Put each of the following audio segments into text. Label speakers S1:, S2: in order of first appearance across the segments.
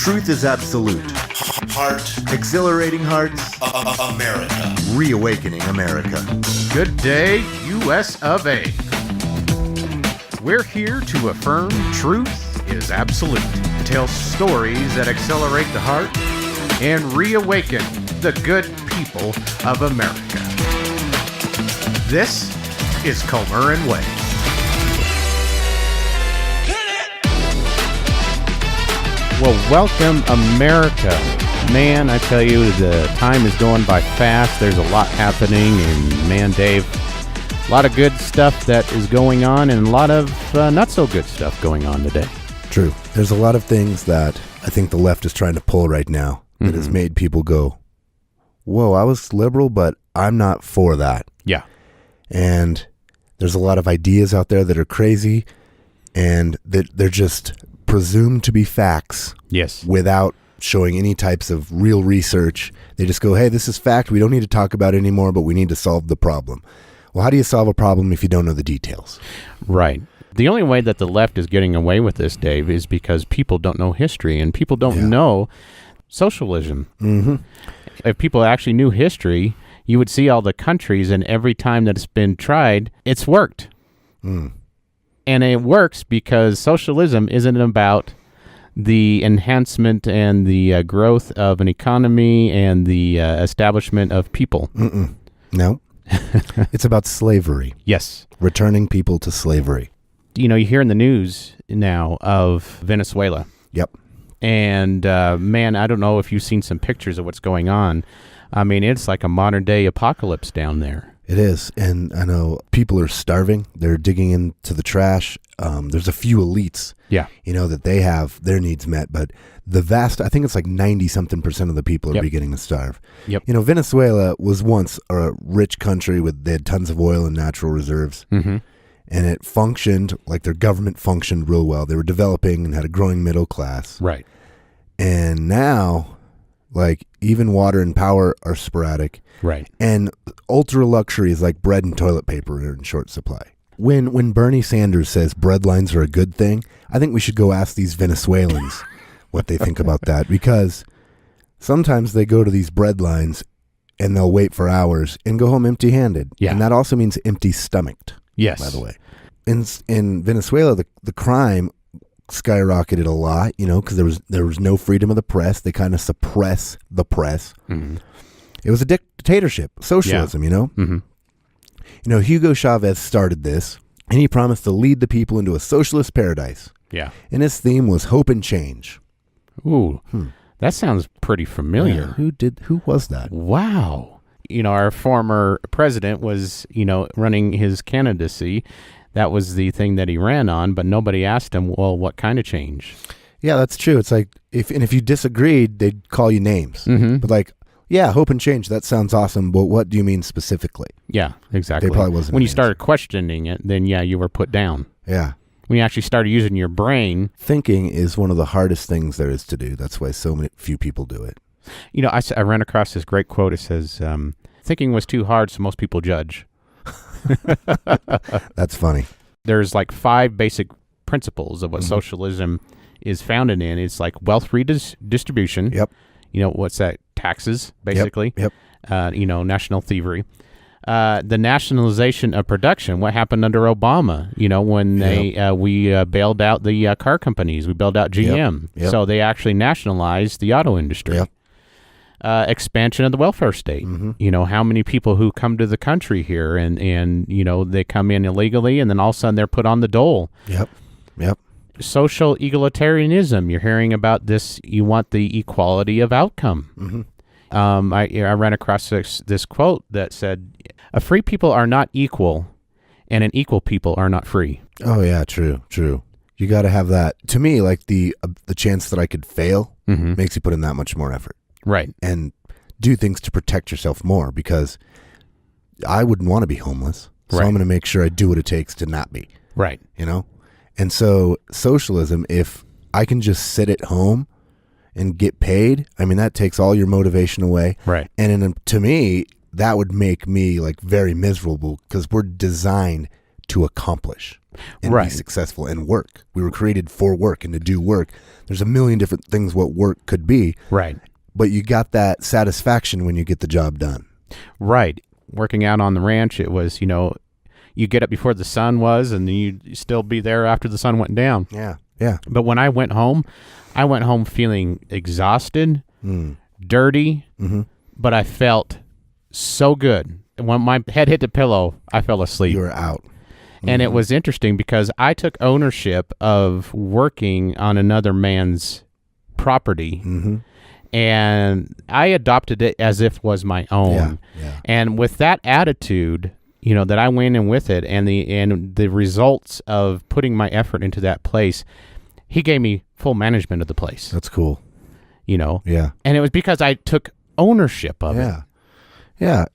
S1: Truth is absolute.
S2: Heart.
S1: Exhilarating hearts.
S2: America.
S1: Reawakening America.
S3: Good day, US of A. We're here to affirm truth is absolute, tell stories that accelerate the heart, and reawaken the good people of America. This is Comer and Way. Well, welcome, America. Man, I tell you, the time is going by fast. There's a lot happening, and man, Dave, a lot of good stuff that is going on, and a lot of not so good stuff going on today.
S4: True. There's a lot of things that I think the left is trying to pull right now that has made people go, whoa, I was liberal, but I'm not for that.
S3: Yeah.
S4: And there's a lot of ideas out there that are crazy, and that they're just presumed to be facts.
S3: Yes.
S4: Without showing any types of real research. They just go, hey, this is fact. We don't need to talk about it anymore, but we need to solve the problem. Well, how do you solve a problem if you don't know the details?
S3: Right. The only way that the left is getting away with this, Dave, is because people don't know history, and people don't know socialism.
S4: Mm-hmm.
S3: If people actually knew history, you would see all the countries, and every time that it's been tried, it's worked.
S4: Mm.
S3: And it works because socialism isn't about the enhancement and the growth of an economy and the establishment of people.
S4: Mm-mm. No. It's about slavery.
S3: Yes.
S4: Returning people to slavery.
S3: You know, you hear in the news now of Venezuela.
S4: Yep.
S3: And, man, I don't know if you've seen some pictures of what's going on. I mean, it's like a modern-day apocalypse down there.
S4: It is. And I know people are starving. They're digging into the trash. There's a few elites, that they have their needs met. But the vast, I think it's like 90-something% of the people are beginning to starve.
S3: Yep.
S4: Venezuela was once a rich country they had tons of oil and natural reserves.
S3: Mm-hmm.
S4: And it functioned, like their government functioned real well. They were developing and had a growing middle class.
S3: Right.
S4: And now, like, even water and power are sporadic.
S3: Right.
S4: And ultra luxuries like bread and toilet paper are in short supply. When Bernie Sanders says breadlines are a good thing, I think we should go ask these Venezuelans what they think about that, because sometimes they go to these breadlines and they'll wait for hours and go home empty-handed.
S3: Yeah.
S4: And that also means empty-stomached.
S3: Yes.
S4: By the way. In Venezuela, the crime skyrocketed a lot, because there was no freedom of the press. They kind of suppress the press.
S3: Mm-hmm.
S4: It was a dictatorship, socialism,
S3: Mm-hmm.
S4: Hugo Chavez started this, and he promised to lead the people into a socialist paradise.
S3: Yeah.
S4: And his theme was hope and change.
S3: Ooh, that sounds pretty familiar.
S4: Yeah, who was that?
S3: Wow. Our former president was, running his candidacy. That was the thing that he ran on, but nobody asked him, well, what kind of change?
S4: Yeah, that's true. It's like, if you disagreed, they'd call you names.
S3: Mm-hmm.
S4: But like, yeah, hope and change, that sounds awesome, but what do you mean specifically?
S3: Yeah, exactly.
S4: They probably wasn't
S3: when you
S4: an
S3: started questioning it, then you were put down.
S4: Yeah.
S3: When you actually started using your brain.
S4: Thinking is one of the hardest things there is to do. That's why few people do it.
S3: I ran across this great quote. It says, thinking was too hard, so most people judge.
S4: That's funny.
S3: There's like 5 basic principles of what socialism is founded in. It's like wealth redistribution.
S4: Yep.
S3: What's that? Taxes, basically.
S4: Yep.
S3: National thievery. The nationalization of production. What happened under Obama? When we bailed out the car companies. We bailed out GM.
S4: Yep.
S3: So they actually nationalized the auto industry.
S4: Yep.
S3: Expansion of the welfare state.
S4: Mm-hmm.
S3: How many people who come to the country here and they come in illegally and then all of a sudden they're put on the dole.
S4: Yep.
S3: Social egalitarianism. You're hearing about this. You want the equality of outcome.
S4: Mm-hmm.
S3: I ran across this quote that said, "A free people are not equal, and an equal people are not free."
S4: Oh yeah, true. You got to have that. To me, like the chance that I could fail makes you put in that much more effort.
S3: Right.
S4: And do things to protect yourself more, because I wouldn't want to be homeless. So I'm going to make sure I do what it takes to not be.
S3: Right.
S4: And so socialism, if I can just sit at home and get paid, I mean, that takes all your motivation away.
S3: Right.
S4: And to me, that would make me like very miserable, because we're designed to accomplish and
S3: Right.
S4: be successful and work. We were created for work and to do work. There's a million different things what work could be,
S3: Right.
S4: but you got that satisfaction when you get the job done.
S3: Right. Working out on the ranch, it was, you get up before the sun was, and then you'd still be there after the sun went down.
S4: Yeah. Yeah.
S3: But when I went home feeling exhausted, dirty, but I felt so good. When my head hit the pillow, I fell asleep.
S4: You were out.
S3: And it was interesting because I took ownership of working on another man's property, and I adopted it as if it was my own.
S4: Yeah.
S3: And with that attitude, that I went in with it, and the results of putting my effort into that place, he gave me full management of the place.
S4: That's cool.
S3: Yeah. And it was because I took ownership of it.
S4: Yeah.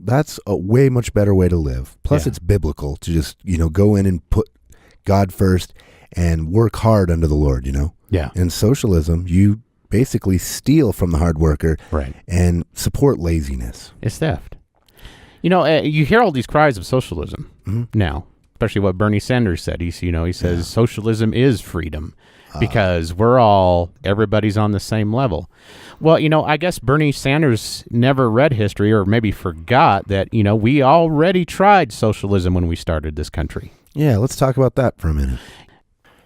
S4: That's a way much better way to live. Plus, it's biblical to just, go in and put God first and work hard under the Lord,
S3: Yeah.
S4: In socialism, you basically steal from the hard worker
S3: Right.
S4: and support laziness.
S3: It's theft. You hear all these cries of socialism now, especially what Bernie Sanders said. He says socialism is freedom because everybody's on the same level. Well, I guess Bernie Sanders never read history or maybe forgot that, we already tried socialism when we started this country.
S4: Yeah, let's talk about that for a minute.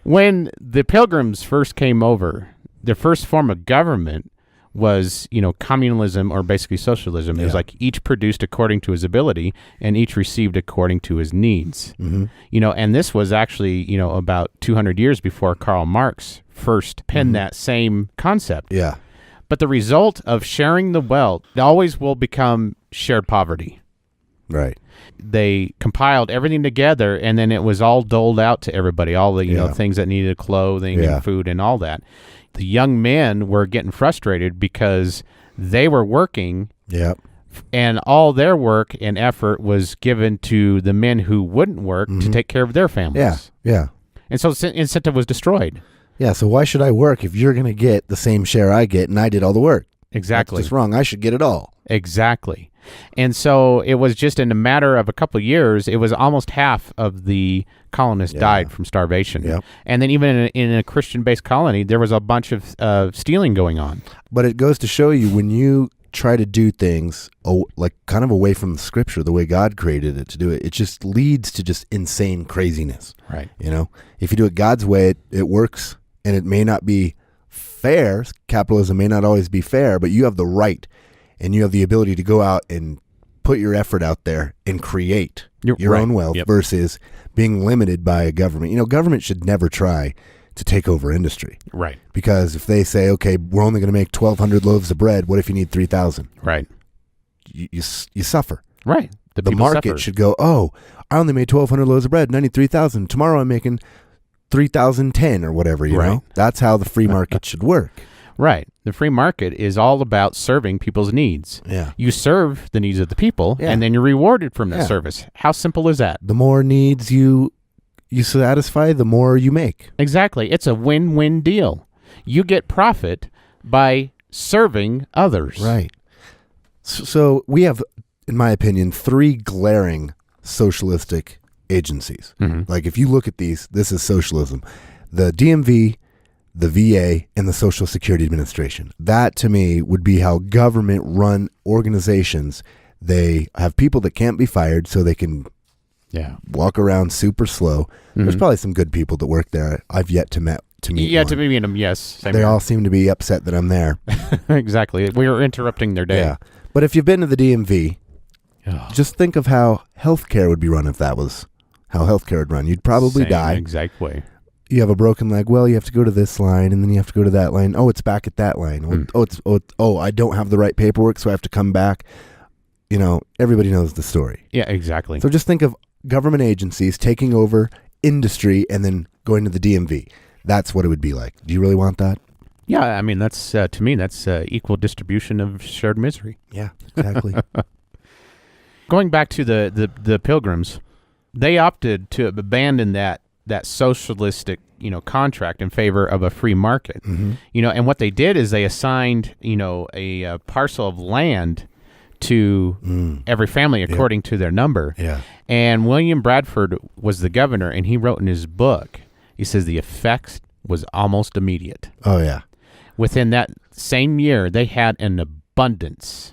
S3: When the Pilgrims first came over, their first form of government was, communism or basically socialism. It was like each produced according to his ability and each received according to his needs. And this was actually, about 200 years before Karl Marx first penned that same concept.
S4: Yeah.
S3: But the result of sharing the wealth always will become shared poverty.
S4: Right.
S3: They compiled everything together, and then it was all doled out to everybody, all the things that needed clothing and food and all that. The young men were getting frustrated because they were working, and all their work and effort was given to the men who wouldn't work to take care of their families.
S4: Yeah.
S3: And so incentive was destroyed.
S4: Yeah, so why should I work if you're going to get the same share I get and I did all the work?
S3: Exactly.
S4: That's just wrong. I should get it all.
S3: Exactly. And so it was just in a matter of a couple of years, it was almost half of the colonists died from starvation.
S4: Yep.
S3: And then even in a Christian-based colony, there was a bunch of stealing going on.
S4: But it goes to show you when you try to do things like kind of away from the scripture, the way God created it to do it, it just leads to just insane craziness.
S3: Right.
S4: If you do it God's way, it works, and it may not be fair. Capitalism may not always be fair, but you have the right and you have the ability to go out and put your effort out there and create your own wealth versus being limited by a government. Government should never try to take over industry.
S3: Right.
S4: Because if they say, okay, we're only going to make 1,200 loaves of bread, what if you need 3,000?
S3: Right.
S4: You suffer.
S3: Right.
S4: The market should go, oh, I only made 1,200 loaves of bread and I need 3,000. Tomorrow I'm making 3,010 or whatever, you know? That's how the free market should work.
S3: Right. The free market is all about serving people's needs.
S4: Yeah.
S3: You serve the needs of the people, and then you're rewarded from that service. How simple is that?
S4: The more needs you satisfy, the more you make.
S3: Exactly. It's a win-win deal. You get profit by serving others.
S4: Right. So we have, in my opinion, 3 glaring socialistic agencies. Like if you look at these, this is socialism. The DMV, the VA, and the Social Security Administration. That, to me, would be how government-run organizations, they have people that can't be fired so they can walk around super slow. There's probably some good people that work there. I've yet to meet one.
S3: To meet them, yes. Same
S4: They
S3: here.
S4: all seem to be upset that I'm there.
S3: Exactly. We are interrupting their day.
S4: Yeah. But if you've been to the DMV, just think of how healthcare would be run if that was how healthcare would run. You'd probably die.
S3: Exact way.
S4: You have a broken leg. Well, you have to go to this line, and then you have to go to that line. Oh, it's back at that line. I don't have the right paperwork, so I have to come back. Everybody knows the story.
S3: Yeah, exactly.
S4: So just think of government agencies taking over industry and then going to the DMV. That's what it would be like. Do you really want that?
S3: Yeah, I mean, that's to me, that's equal distribution of shared misery.
S4: Yeah, exactly.
S3: Going back to the Pilgrims, they opted to abandon that socialistic, contract in favor of a free market. And what they did is they assigned, a parcel of land to every family according to their number.
S4: Yeah.
S3: And William Bradford was the governor, and he wrote in his book, he says the effect was almost immediate.
S4: Oh, yeah.
S3: Within that same year, they had an abundance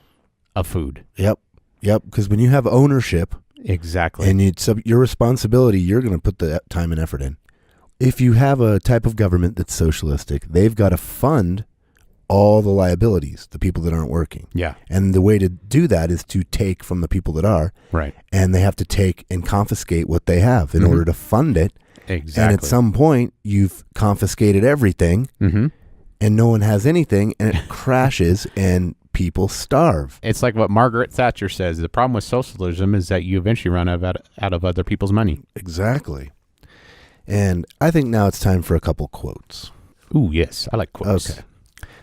S3: of food.
S4: Yep. Because when you have ownership,
S3: Exactly.
S4: and it's your responsibility, you're going to put the time and effort in. If you have a type of government that's socialistic, they've got to fund all the liabilities, the people that aren't working.
S3: Yeah.
S4: And the way to do that is to take from the people that are.
S3: Right.
S4: And they have to take and confiscate what they have in order to fund it.
S3: Exactly.
S4: And at some point, you've confiscated everything, and no one has anything, and it crashes, and people starve.
S3: It's like what Margaret Thatcher says. The problem with socialism is that you eventually run out of other people's money.
S4: Exactly. And I think now it's time for a couple quotes.
S3: Ooh, yes. I like quotes.
S4: Okay.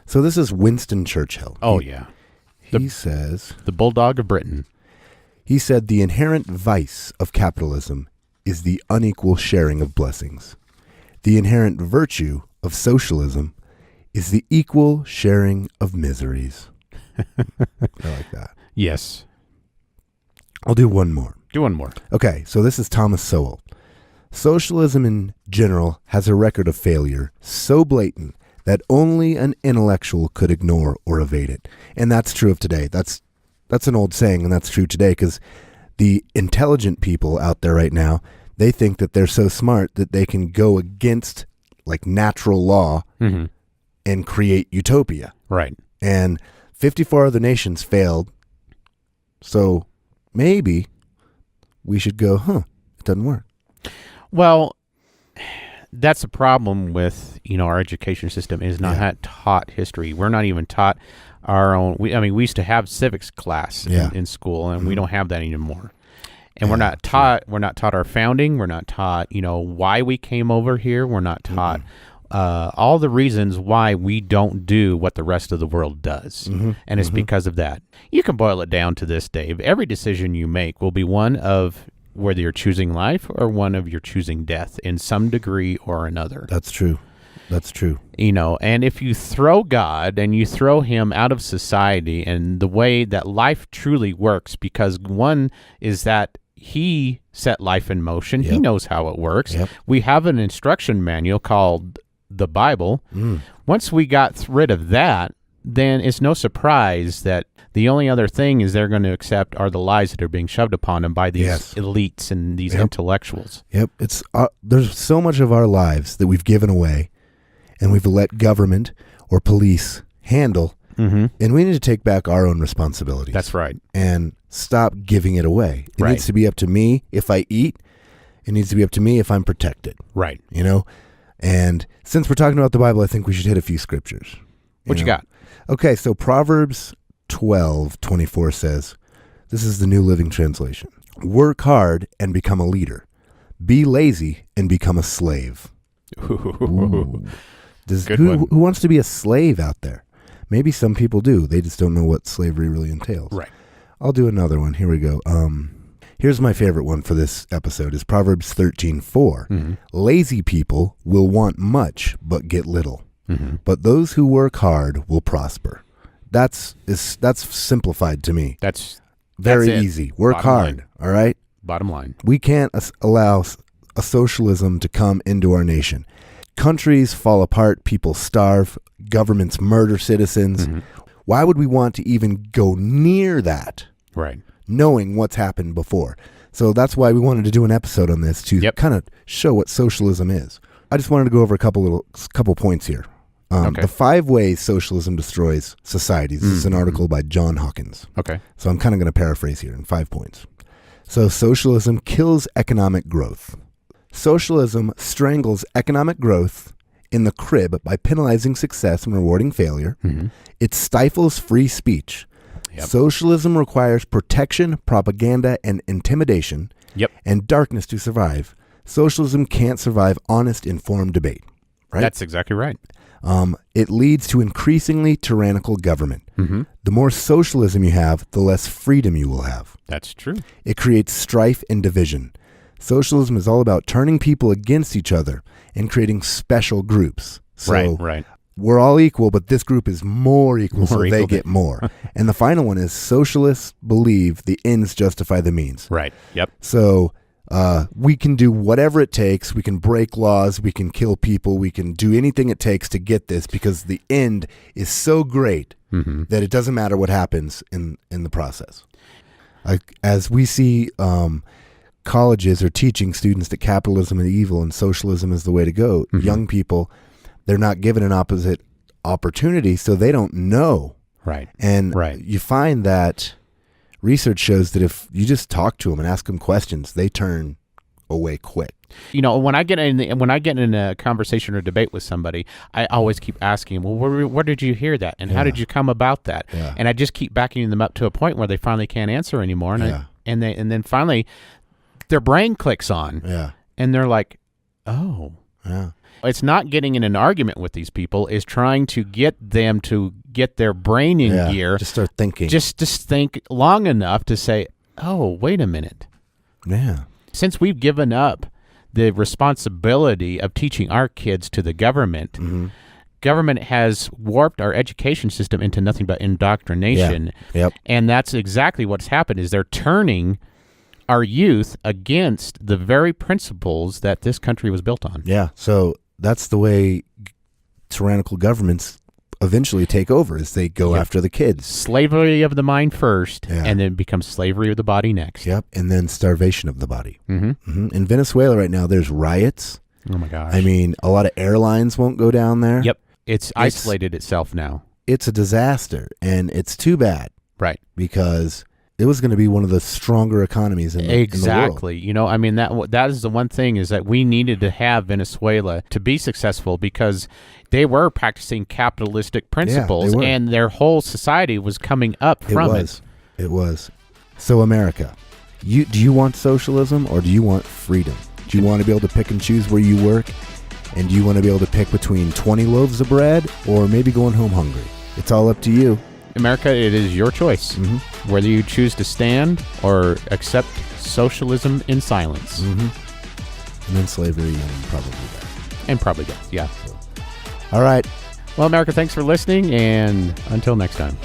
S4: So this is Winston Churchill.
S3: Oh, yeah.
S4: He says,
S3: The Bulldog of Britain.
S4: he said, the inherent vice of capitalism is the unequal sharing of blessings. The inherent virtue of socialism is the equal sharing of miseries. I like that.
S3: Yes.
S4: I'll do one more.
S3: Do one more.
S4: Okay, so this is Thomas Sowell. Socialism in general has a record of failure so blatant that only an intellectual could ignore or evade it. And that's true of today. That's an old saying, and that's true today, because the intelligent people out there right now, they think that they're so smart that they can go against like natural law and create utopia.
S3: Right.
S4: And 54 other nations failed. So maybe we should go, it doesn't work.
S3: Well, that's the problem with, our education system is not taught history. We're not even taught our own. We used to have civics class in school, and we don't have that anymore. And we're not taught our founding. We're not taught, why we came over here. We're not taught all the reasons why we don't do what the rest of the world does. And it's because of that. You can boil it down to this, Dave. Every decision you make will be one of whether you're choosing life or one of you're choosing death in some degree or another.
S4: That's true. That's true.
S3: And if you throw God and you throw him out of society and the way that life truly works, because one is that he set life in motion. He knows how it works. We have an instruction manual called the Bible. Once we got rid of that, then it's no surprise that the only other thing is they're going to accept are the lies that are being shoved upon them by these elites and these intellectuals.
S4: It's there's so much of our lives that we've given away and we've let government or police handle, and we need to take back our own responsibilities.
S3: That's right.
S4: And stop giving it away. It needs to be up to me if I eat. It needs to be up to me if I'm protected.
S3: Right.
S4: And since we're talking about the Bible, I think we should hit a few scriptures.
S3: What you got?
S4: Okay, so Proverbs 12:24 says, this is the New Living Translation, work hard and become a leader. Be lazy and become a slave. Ooh. Who wants to be a slave out there? Maybe some people do. They just don't know what slavery really entails.
S3: Right.
S4: I'll do another one. Here we go. Here's my favorite one for this episode is Proverbs 13:4. Lazy people will want much but get little. But those who work hard will prosper. That's simplified to me.
S3: That's
S4: very easy. Work hard. All right.
S3: Bottom line.
S4: We can't allow a socialism to come into our nation. Countries fall apart. People starve. Governments murder citizens. Why would we want to even go near that?
S3: Right.
S4: Knowing what's happened before. So that's why we wanted to do an episode on this to kind of show what socialism is. I just wanted to go over a couple points here. The 5 ways socialism destroys societies. This is an article by John Hawkins.
S3: Okay.
S4: So I'm kind of going to paraphrase here in 5 points. So socialism kills economic growth. Socialism strangles economic growth in the crib by penalizing success and rewarding failure. It stifles free speech. Socialism requires protection, propaganda, and intimidation, and darkness to survive. Socialism can't survive honest, informed debate. Right?
S3: That's exactly right.
S4: It leads to increasingly tyrannical government. The more socialism you have, the less freedom you will have.
S3: That's true.
S4: It creates strife and division. Socialism is all about turning people against each other and creating special groups. So
S3: right.
S4: we're all equal, but this group is more equal, so they
S3: equal
S4: get more. And the final one is socialists believe the ends justify the means.
S3: Right. Yep.
S4: So we can do whatever it takes. We can break laws. We can kill people. We can do anything it takes to get this because the end is so great that it doesn't matter what happens in the process. As we see colleges are teaching students that capitalism is evil and socialism is the way to go, young people, they're not given an opposite opportunity, so they don't know.
S3: Right.
S4: And you find that research shows that if you just talk to them and ask them questions, they turn away quick.
S3: You know, when I get in a conversation or debate with somebody, I always keep asking, well, where did you hear that, and how did you come about that? Yeah. And I just keep backing them up to a point where they finally can't answer anymore, and then finally their brain clicks on, and they're like, oh, yeah. It's not getting in an argument with these people. It's trying to get them to get their brain in gear.
S4: Just start thinking.
S3: Just think long enough to say, oh, wait a minute.
S4: Yeah.
S3: Since we've given up the responsibility of teaching our kids to the government, government has warped our education system into nothing but indoctrination.
S4: Yeah. Yep.
S3: And that's exactly what's happened is they're turning our youth against the very principles that this country was built on.
S4: Yeah. So that's the way tyrannical governments eventually take over, is they go after the kids.
S3: Slavery of the mind first, and then becomes slavery of the body next.
S4: Yep, and then starvation of the body. In Venezuela right now, there's riots.
S3: Oh, my gosh.
S4: I mean, a lot of airlines won't go down there.
S3: Yep, it's isolated itself now. It's
S4: a disaster, and it's too bad.
S3: Right.
S4: Because it was going to be one of the stronger economies in the world.
S3: Exactly. You know, I mean, that is the one thing, is that we needed to have Venezuela to be successful because they were practicing capitalistic principles, and their whole society was coming up from it.
S4: It was. So America, do you want socialism or do you want freedom? Do you want to be able to pick and choose where you work? And do you want to be able to pick between 20 loaves of bread or maybe going home hungry? It's all up to you.
S3: America, it is your choice, whether you choose to stand or accept socialism in silence.
S4: And then slavery and probably death.
S3: And probably death, yeah.
S4: All right.
S3: Well, America, thanks for listening, and until next time.